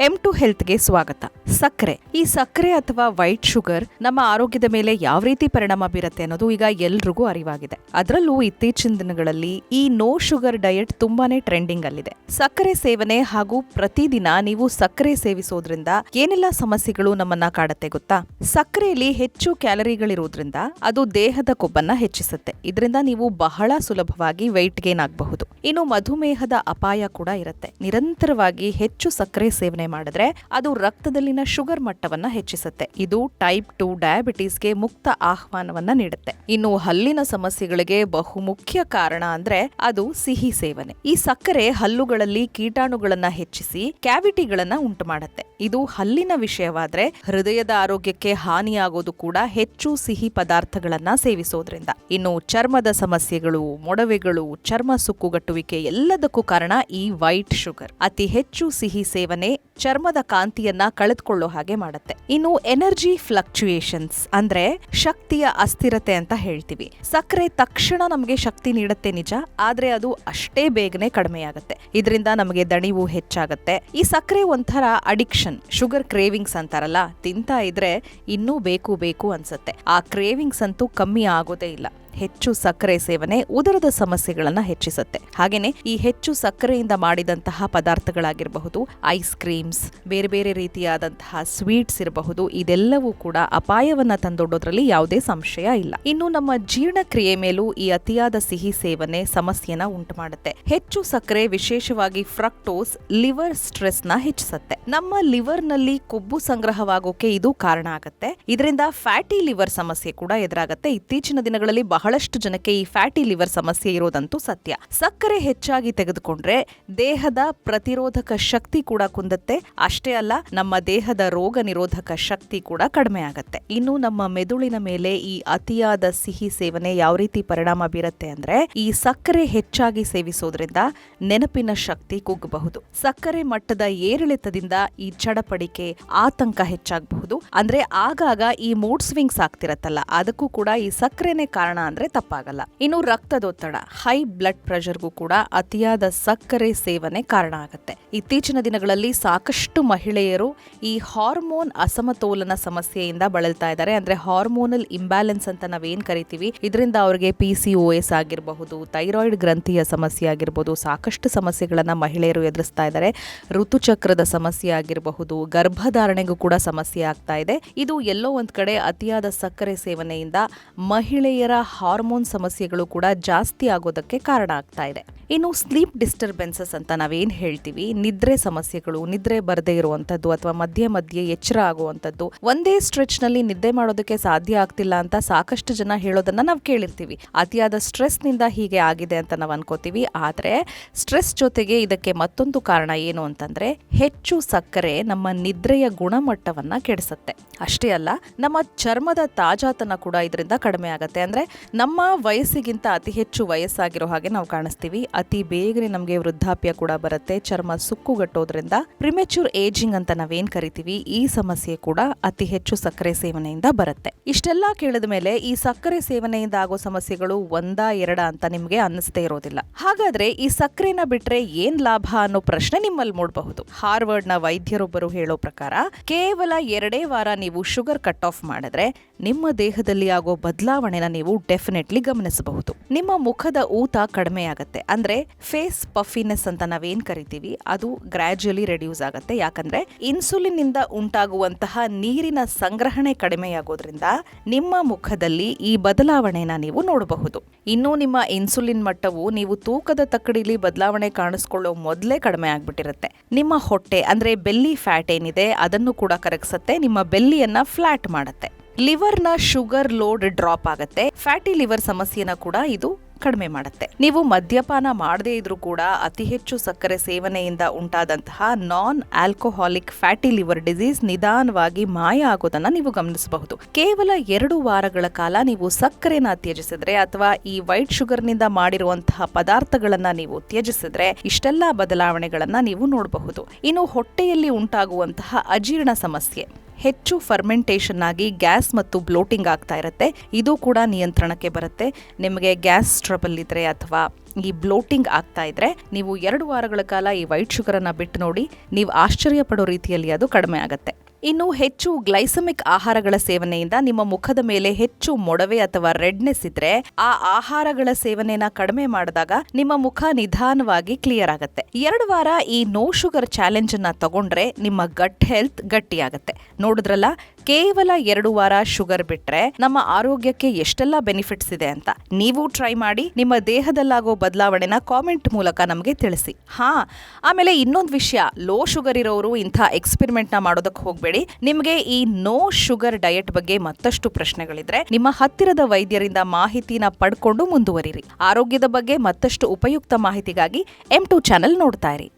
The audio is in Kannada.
M2 ಹೆಲ್ತ್ಗೆ ಸ್ವಾಗತ. ಈ ಸಕ್ಕರೆ ಅಥವಾ ವೈಟ್ ಶುಗರ್ ನಮ್ಮ ಆರೋಗ್ಯದ ಮೇಲೆ ಯಾವ ರೀತಿ ಪರಿಣಾಮ ಬೀರುತ್ತೆ ಅನ್ನೋದು ಈಗ ಎಲ್ರಿಗೂ ಅರಿವಾಗಿದೆ. ಅದರಲ್ಲೂ ಇತ್ತೀಚಿನ ದಿನಗಳಲ್ಲಿ ಈ ನೋ ಶುಗರ್ ಡಯಟ್ ತುಂಬಾನೇ ಟ್ರೆಂಡಿಂಗ್ ಅಲ್ಲಿದೆ. ಸಕ್ಕರೆ ಸೇವನೆ ಹಾಗೂ ಪ್ರತಿದಿನ ನೀವು ಸಕ್ಕರೆ ಸೇವಿಸೋದ್ರಿಂದ ಏನೆಲ್ಲ ಸಮಸ್ಯೆಗಳು ನಮ್ಮನ್ನ ಕಾಡುತ್ತೆ ಗೊತ್ತಾ? ಸಕ್ಕರೆಯಲ್ಲಿ ಹೆಚ್ಚು ಕ್ಯಾಲರಿಗಳಿರೋದ್ರಿಂದ ಅದು ದೇಹದ ಕೊಬ್ಬನ್ನ ಹೆಚ್ಚಿಸುತ್ತೆ. ಇದರಿಂದ ನೀವು ಬಹಳ ಸುಲಭವಾಗಿ ವೆಯ್ಟ್ ಗೇನ್ ಆಗಬಹುದು. ಇನ್ನು ಮಧುಮೇಹದ ಅಪಾಯ ಕೂಡ ಇರುತ್ತೆ. ನಿರಂತರವಾಗಿ ಹೆಚ್ಚು ಸಕ್ಕರೆ ಸೇವನೆ ಮಾಡಿದ್ರೆ ಅದು ರಕ್ತದಲ್ಲಿನ ಶುಗರ್ ಮಟ್ಟವನ್ನ ಹೆಚ್ಚಿಸುತ್ತೆ. ಇದು ಟೈಪ್ 2 ಡಯಾಬಿಟೀಸ್ಗೆ ಮುಕ್ತ ಆಹ್ವಾನವನ್ನ ನೀಡುತ್ತೆ. ಇನ್ನು ಹಲ್ಲಿನ ಸಮಸ್ಯೆಗಳಿಗೆ ಬಹುಮುಖ್ಯ ಕಾರಣ ಅಂದ್ರೆ ಅದು ಸಿಹಿ ಸೇವನೆ. ಈ ಸಕ್ಕರೆ ಹಲ್ಲುಗಳಲ್ಲಿ ಕೀಟಾಣುಗಳನ್ನ ಹೆಚ್ಚಿಸಿ ಕ್ಯಾವಿಟಿಗಳನ್ನ ಉಂಟು ಮಾಡುತ್ತೆ. ಇದು ಹಲ್ಲಿನ ವಿಷಯವಾದ್ರೆ ಹೃದಯದ ಆರೋಗ್ಯಕ್ಕೆ ಹಾನಿಯಾಗೋದು ಕೂಡ ಹೆಚ್ಚು ಸಿಹಿ ಪದಾರ್ಥಗಳನ್ನ ಸೇವಿಸೋದ್ರಿಂದ. ಇನ್ನು ಚರ್ಮದ ಸಮಸ್ಯೆಗಳು, ಮೊಡವೆಗಳು, ಚರ್ಮ ಸುಕ್ಕುಗಟ್ಟುವಿಕೆ ಎಲ್ಲದಕ್ಕೂ ಕಾರಣ ಈ ವೈಟ್ ಶುಗರ್. ಅತಿ ಹೆಚ್ಚು ಸಿಹಿ ಸೇವನೆ ಚರ್ಮದ ಕಾಂತಿಯನ್ನ ಕಳೆದುಕೊಳ್ಳೋ ಹಾಗೆ ಮಾಡುತ್ತೆ. ಇನ್ನು ಎನರ್ಜಿ ಫ್ಲಕ್ಚುಯೇಷನ್ಸ್ ಅಂದ್ರೆ ಶಕ್ತಿಯ ಅಸ್ಥಿರತೆ ಅಂತ ಹೇಳ್ತೀವಿ. ಸಕ್ಕರೆ ತಕ್ಷಣ ನಮಗೆ ಶಕ್ತಿ ನೀಡುತ್ತೆ ನಿಜ, ಆದ್ರೆ ಅದು ಅಷ್ಟೇ ಬೇಗನೆ ಕಡಿಮೆಯಾಗುತ್ತೆ. ಇದರಿಂದ ನಮಗೆ ದಣಿವು ಹೆಚ್ಚಾಗುತ್ತೆ. ಈ ಸಕ್ಕರೆ ಒಂಥರ ಅಡಿಕ್ಷನ್, ಶುಗರ್ ಕ್ರೇವಿಂಗ್ಸ್ ಅಂತಾರಲ್ಲ, ತಿಂತಾ ಇದ್ರೆ ಇನ್ನೂ ಬೇಕು ಅನ್ಸುತ್ತೆ. ಆ ಕ್ರೇವಿಂಗ್ಸ್ ಅಂತೂ ಕಮ್ಮಿ ಆಗೋದೇ ಇಲ್ಲ. ಹೆಚ್ಚು ಸಕ್ಕರೆ ಸೇವನೆ ಉದರದ ಸಮಸ್ಯೆಗಳನ್ನ ಹೆಚ್ಚಿಸುತ್ತೆ. ಹಾಗೇನೆ ಈ ಹೆಚ್ಚು ಸಕ್ಕರೆಯಿಂದ ಮಾಡಿದಂತಹ ಪದಾರ್ಥಗಳಾಗಿರಬಹುದು, ಐಸ್ ಕ್ರೀಮ್ಸ್, ಬೇರೆ ಬೇರೆ ರೀತಿಯಾದಂತಹ ಸ್ವೀಟ್ಸ್ ಇರಬಹುದು, ಇದೆಲ್ಲವೂ ಕೂಡ ಅಪಾಯವನ್ನ ತಂದೊಡ್ಡೋದ್ರಲ್ಲಿ ಯಾವುದೇ ಸಂಶಯ ಇಲ್ಲ. ಇನ್ನು ನಮ್ಮ ಜೀರ್ಣಕ್ರಿಯೆ ಮೇಲೂ ಈ ಅತಿಯಾದ ಸಿಹಿ ಸೇವನೆ ಸಮಸ್ಯೆನ ಉಂಟು ಮಾಡುತ್ತೆ. ಹೆಚ್ಚು ಸಕ್ಕರೆ, ವಿಶೇಷವಾಗಿ ಫ್ರಕ್ಟೋಸ್, ಲಿವರ್ ಸ್ಟ್ರೆಸ್ ನ ಹೆಚ್ಚಿಸುತ್ತೆ. ನಮ್ಮ ಲಿವರ್ ನಲ್ಲಿ ಕೊಬ್ಬು ಸಂಗ್ರಹವಾಗೋಕೆ ಇದು ಕಾರಣ ಆಗುತ್ತೆ. ಇದರಿಂದ ಫ್ಯಾಟಿ ಲಿವರ್ ಸಮಸ್ಯೆ ಕೂಡ ಎದುರಾಗುತ್ತೆ. ಇತ್ತೀಚಿನ ದಿನಗಳಲ್ಲಿ ಬಹಳಷ್ಟು ಜನಕ್ಕೆ ಈ ಫ್ಯಾಟಿ ಲಿವರ್ ಸಮಸ್ಯೆ ಇರೋದಂತೂ ಸತ್ಯ. ಸಕ್ಕರೆ ಹೆಚ್ಚಾಗಿ ತೆಗೆದುಕೊಂಡ್ರೆ ದೇಹದ ಪ್ರತಿರೋಧಕ ಶಕ್ತಿ ಕೂಡ ಕುಂದತ್ತೆ. ಅಷ್ಟೇ ಅಲ್ಲ, ನಮ್ಮ ದೇಹದ ರೋಗ ನಿರೋಧಕ ಶಕ್ತಿ ಕೂಡ ಕಡಿಮೆ ಆಗತ್ತೆ. ಇನ್ನು ನಮ್ಮ ಮೆದುಳಿನ ಮೇಲೆ ಈ ಅತಿಯಾದ ಸಿಹಿ ಸೇವನೆ ಯಾವ ರೀತಿ ಪರಿಣಾಮ ಬೀರುತ್ತೆ ಅಂದ್ರೆ, ಈ ಸಕ್ಕರೆ ಹೆಚ್ಚಾಗಿ ಸೇವಿಸೋದ್ರಿಂದ ನೆನಪಿನ ಶಕ್ತಿ ಕುಗ್ಗಬಹುದು. ಸಕ್ಕರೆ ಮಟ್ಟದ ಏರಿಳಿತದಿಂದ ಈ ಚಡಪಡಿಕೆ, ಆತಂಕ ಹೆಚ್ಚಾಗಬಹುದು. ಅಂದ್ರೆ ಆಗಾಗ ಈ ಮೂಡ್ ಸ್ವಿಂಗ್ಸ್ ಆಗ್ತಿರತ್ತಲ್ಲ, ಅದಕ್ಕೂ ಕೂಡ ಈ ಸಕ್ಕರೆನೇ ಕಾರಣ ಅಂದ್ರೆ ತಪ್ಪಾಗಲ್ಲ. ಇನ್ನು ರಕ್ತದೊತ್ತಡ, ಹೈ ಬ್ಲಡ್ ಪ್ರೆಷರ್ಗೂ ಕೂಡ ಅತಿಯಾದ ಸಕ್ಕರೆ ಸೇವನೆ ಕಾರಣ ಆಗುತ್ತೆ. ಇತ್ತೀಚಿನ ದಿನಗಳಲ್ಲಿ ಸಾಕಷ್ಟು ಮಹಿಳೆಯರು ಈ ಹಾರ್ಮೋನ್ ಅಸಮತೋಲನ ಸಮಸ್ಯೆಯಿಂದ ಬಳಲ್ತಾ ಇದ್ದಾರೆ. ಅಂದ್ರೆ ಹಾರ್ಮೋನಲ್ ಇಂಬ್ಯಾಲೆನ್ಸ್ ಅಂತ ನಾವೇನ್ ಕರಿತೀವಿ. ಇದರಿಂದ ಅವರಿಗೆ PCOS ಆಗಿರಬಹುದು, ಥೈರಾಯ್ಡ್ ಗ್ರಂಥಿಯ ಸಮಸ್ಯೆ ಆಗಿರಬಹುದು, ಸಾಕಷ್ಟು ಸಮಸ್ಯೆಗಳನ್ನ ಮಹಿಳೆಯರು ಎದುರಿಸ್ತಾ ಇದ್ದಾರೆ. ಋತುಚಕ್ರದ ಸಮಸ್ಯೆ ಆಗಿರಬಹುದು, ಗರ್ಭಧಾರಣೆಗೂ ಕೂಡ ಸಮಸ್ಯೆ ಆಗ್ತಾ ಇದೆ. ಇದು ಎಲ್ಲೋ ಒಂದ್ ಕಡೆ ಅತಿಯಾದ ಸಕ್ಕರೆ ಸೇವನೆಯಿಂದ ಮಹಿಳೆಯರ ಹಾರ್ಮೋನ್ ಸಮಸ್ಯೆಗಳು ಕೂಡ ಜಾಸ್ತಿ ಆಗೋದಕ್ಕೆ ಕಾರಣ ಆಗ್ತಾ ಇದೆ. ಇನ್ನು ಸ್ಲೀಪ್ ಡಿಸ್ಟರ್ಬೆನ್ಸಸ್ ಅಂತ ನಾವೇನ್ ಹೇಳ್ತೀವಿ, ನಿದ್ರೆ ಸಮಸ್ಯೆಗಳು, ನಿದ್ರೆ ಬರದೇ ಇರುವಂತದ್ದು ಅಥವಾ ಮಧ್ಯೆ ಎಚ್ಚರ ಆಗುವಂತದ್ದು, ಒಂದೇ ಸ್ಟ್ರೆಚ್ ನಲ್ಲಿ ನಿದ್ದೆ ಮಾಡೋದಕ್ಕೆ ಸಾಧ್ಯ ಆಗ್ತಿಲ್ಲ ಅಂತ ಸಾಕಷ್ಟು ಜನ ಹೇಳೋದನ್ನ ನಾವು ಕೇಳಿರ್ತೀವಿ. ಅತಿಯಾದ ಸ್ಟ್ರೆಸ್ ನಿಂದ ಹೀಗೆ ಆಗಿದೆ ಅಂತ ನಾವು ಅನ್ಕೋತೀವಿ. ಆದ್ರೆ ಸ್ಟ್ರೆಸ್ ಜೊತೆಗೆ ಇದಕ್ಕೆ ಮತ್ತೊಂದು ಕಾರಣ ಏನು ಅಂತಂದ್ರೆ, ಹೆಚ್ಚು ಸಕ್ಕರೆ ನಮ್ಮ ನಿದ್ರೆಯ ಗುಣಮಟ್ಟವನ್ನ ಕೆಡಿಸುತ್ತೆ. ಅಷ್ಟೇ ಅಲ್ಲ, ನಮ್ಮ ಚರ್ಮದ ತಾಜಾತನ ಕೂಡ ಇದರಿಂದ ಕಡಿಮೆ ಆಗತ್ತೆ. ಅಂದ್ರೆ ನಮ್ಮ ವಯಸ್ಸಿಗಿಂತ ಅತಿ ಹೆಚ್ಚು ವಯಸ್ಸಾಗಿರೋ ಹಾಗೆ ನಾವು ಕಾಣಿಸ್ತೀವಿ. ಅತಿ ಬೇಗನೆ ನಮಗೆ ವೃದ್ಧಾಪ್ಯ ಕೂಡ ಬರುತ್ತೆ. ಚರ್ಮ ಸುಕ್ಕುಗಟ್ಟೋದ್ರಿಂದ ಪ್ರಿಮೆಚೂರ್ ಏಜಿಂಗ್ ಅಂತ ನಾವೇನ್ ಕರಿತೀವಿ, ಈ ಸಮಸ್ಯೆ ಕೂಡ ಅತಿ ಹೆಚ್ಚು ಸಕ್ಕರೆ ಸೇವನೆಯಿಂದ ಬರುತ್ತೆ. ಇಷ್ಟೆಲ್ಲ ಕೇಳಿದ ಮೇಲೆ ಈ ಸಕ್ಕರೆ ಸೇವನೆಯಿಂದ ಆಗೋ ಸಮಸ್ಯೆಗಳು ಒಂದಾ ಎರಡ ಅಂತ ನಿಮ್ಗೆ ಅನ್ನಿಸ್ತೇ ಇರೋದಿಲ್ಲ. ಹಾಗಾದ್ರೆ ಈ ಸಕ್ಕರೆನ ಬಿಟ್ರೆ ಏನ್ ಲಾಭ ಅನ್ನೋ ಪ್ರಶ್ನೆ ನಿಮ್ಮಲ್ಲಿ ಮೂಡಬಹುದು. ಹಾರ್ವರ್ಡ್ ನ ವೈದ್ಯರೊಬ್ಬರು ಹೇಳೋ ಪ್ರಕಾರ, ಕೇವಲ 2 ವಾರ ನೀವು ಶುಗರ್ ಕಟ್ ಆಫ್ ಮಾಡಿದ್ರೆ ನಿಮ್ಮ ದೇಹದಲ್ಲಿ ಆಗೋ ಬದಲಾವಣೆನ ನೀವು ಡೆಫಿನೆಟ್ಲಿ ಗಮನಿಸಬಹುದು. ನಿಮ್ಮ ಮುಖದ ಊತ ಕಡಿಮೆ ಆಗುತ್ತೆ. ಅಂದ್ರೆ ಫೇಸ್ ಪಫಿನೆಸ್ ಅಂತ ನಾವೇನ್ ಕರಿತೀವಿ, ಅದು ಗ್ರಾಜುಯಲಿ ರೆಡ್ಯೂಸ್ ಆಗುತ್ತೆ. ಯಾಕಂದ್ರೆ ಇನ್ಸುಲಿನ್ ಇಂದ ಉಂಟಾಗುವಂತಹ ನೀರಿನ ಸಂಗ್ರಹಣೆ ಕಡಿಮೆಯಾಗೋದ್ರಿಂದ ನಿಮ್ಮ ಮುಖದಲ್ಲಿ ಈ ಬದಲಾವಣೆನ ನೀವು ನೋಡಬಹುದು. ಇನ್ನು ನಿಮ್ಮ ಇನ್ಸುಲಿನ್ ಮಟ್ಟವು ನೀವು ತೂಕದ ತಕ್ಕಡಿಲಿ ಬದಲಾವಣೆ ಕಾಣಿಸ್ಕೊಳ್ಳೋ ಮೊದಲೇ ಕಡಿಮೆ ಆಗ್ಬಿಟ್ಟಿರುತ್ತೆ. ನಿಮ್ಮ ಹೊಟ್ಟೆ ಅಂದ್ರೆ ಬೆಲ್ಲಿ ಫ್ಯಾಟ್ ಏನಿದೆ ಅದನ್ನು ಕೂಡ ಕರಗಿಸುತ್ತೆ. ನಿಮ್ಮ ಬೆಲ್ಲಿಯನ್ನ ಫ್ಲಾಟ್ ಮಾಡುತ್ತೆ. ಲಿವರ್ನ ಶುಗರ್ ಲೋಡ್ ಡ್ರಾಪ್ ಆಗುತ್ತೆ. ಫ್ಯಾಟಿ ಲಿವರ್ ಸಮಸ್ಯೆನ ಕೂಡ ಇದು ಕಡಿಮೆ ಮಾಡುತ್ತೆ. ನೀವು ಮದ್ಯಪಾನ ಮಾಡದೇ ಇದ್ರೂ ಕೂಡ ಅತಿ ಹೆಚ್ಚು ಸಕ್ಕರೆ ಸೇವನೆಯಿಂದ ಉಂಟಾದಂತಹ non alcoholic fatty liver disease ನಿಧಾನವಾಗಿ ಮಾಯ ಆಗೋದನ್ನ ನೀವು ಗಮನಿಸಬಹುದು. ಕೇವಲ 2 ವಾರಗಳ ಕಾಲ ನೀವು ಸಕ್ಕರೆನ ತ್ಯಜಿಸಿದ್ರೆ ಅಥವಾ ಈ ವೈಟ್ ಶುಗರ್ ನಿಂದ ಮಾಡಿರುವಂತಹ ಪದಾರ್ಥಗಳನ್ನ ನೀವು ತ್ಯಜಿಸಿದ್ರೆ ಇಷ್ಟೆಲ್ಲಾ ಬದಲಾವಣೆಗಳನ್ನ ನೀವು ನೋಡಬಹುದು. ಇನ್ನು ಹೊಟ್ಟೆಯಲ್ಲಿ ಉಂಟಾಗುವಂತಹ ಅಜೀರ್ಣ ಸಮಸ್ಯೆ, ಹೆಚ್ಚು ಫರ್ಮೆಂಟೇಷನ್ ಆಗಿ ಗ್ಯಾಸ್ ಮತ್ತು ಬ್ಲೋಟಿಂಗ್ ಆಗ್ತಾ ಇರುತ್ತೆ. ಇದು ಕೂಡ ನಿಯಂತ್ರಣಕ್ಕೆ ಬರುತ್ತೆ. ನಿಮಗೆ ಗ್ಯಾಸ್ ಟ್ರಬಲ್ ಇದ್ರೆ ಅಥವಾ ಈ ಬ್ಲೋಟಿಂಗ್ ಆಗ್ತಾ ಇದ್ರೆ ನೀವು 2 ವಾರಗಳ ಕಾಲ ಈ ವೈಟ್ ಶುಗರ್ ಅನ್ನ ಬಿಟ್ಟು ನೋಡಿ, ನೀವು ಆಶ್ಚರ್ಯ ಪಡೋ ರೀತಿಯಲ್ಲಿ ಅದು ಕಡಿಮೆ ಆಗುತ್ತೆ. ಇನ್ನು ಹೆಚ್ಚು ಗ್ಲೈಸಮಿಕ್ ಆಹಾರಗಳ ಸೇವನೆಯಿಂದ ನಿಮ್ಮ ಮುಖದ ಮೇಲೆ ಹೆಚ್ಚು ಮೊಡವೆ ಅಥವಾ ರೆಡ್ನೆಸ್ ಇದ್ರೆ ಆ ಆಹಾರಗಳ ಸೇವನೆನ ಕಡಿಮೆ ಮಾಡಿದಾಗ ನಿಮ್ಮ ಮುಖ ನಿಧಾನವಾಗಿ ಕ್ಲಿಯರ್ ಆಗುತ್ತೆ. 2 ವಾರ ಈ ನೋ ಶುಗರ್ ಚಾಲೆಂಜ್ ಅನ್ನ ತಗೊಂಡ್ರೆ ನಿಮ್ಮ ಗಟ್ ಹೆಲ್ತ್ ಗಟ್ಟಿಯಾಗತ್ತೆ. ನೋಡಿದ್ರಲ್ಲ, ಕೇವಲ 2 ವಾರ ಶುಗರ್ ಬಿಟ್ರೆ ನಮ್ಮ ಆರೋಗ್ಯಕ್ಕೆ ಎಷ್ಟೆಲ್ಲ ಬೆನಿಫಿಟ್ಸ್ ಇದೆ ಅಂತ. ನೀವು ಟ್ರೈ ಮಾಡಿ, ನಿಮ್ಮ ದೇಹದಲ್ಲಾಗೋ ಬದಲಾವಣೆನ ಕಾಮೆಂಟ್ ಮೂಲಕ ನಮಗೆ ತಿಳಿಸಿ. ಆಮೇಲೆ ಇನ್ನೊಂದು ವಿಷಯ, ಲೋ ಶುಗರ್ ಇರೋರು ಇಂಥ ಎಕ್ಸ್ಪೆರಿಮೆಂಟ್ ನ ಮಾಡೋದಕ್ಕೆ ಹೋಗ್ಬೇಡಿ. ನಿಮಗೆ ಈ ನೋ ಶುಗರ್ ಡಯಟ್ ಬಗ್ಗೆ ಮತ್ತಷ್ಟು ಪ್ರಶ್ನೆಗಳಿದ್ರೆ ನಿಮ್ಮ ಹತ್ತಿರದ ವೈದ್ಯರಿಂದ ಮಾಹಿತಿನ ಪಡ್ಕೊಂಡು ಮುಂದುವರಿರಿ. ಆರೋಗ್ಯದ ಬಗ್ಗೆ ಮತ್ತಷ್ಟು ಉಪಯುಕ್ತ ಮಾಹಿತಿಗಾಗಿ M2 ಚಾನೆಲ್ ನೋಡ್ತಾ ಇರಿ.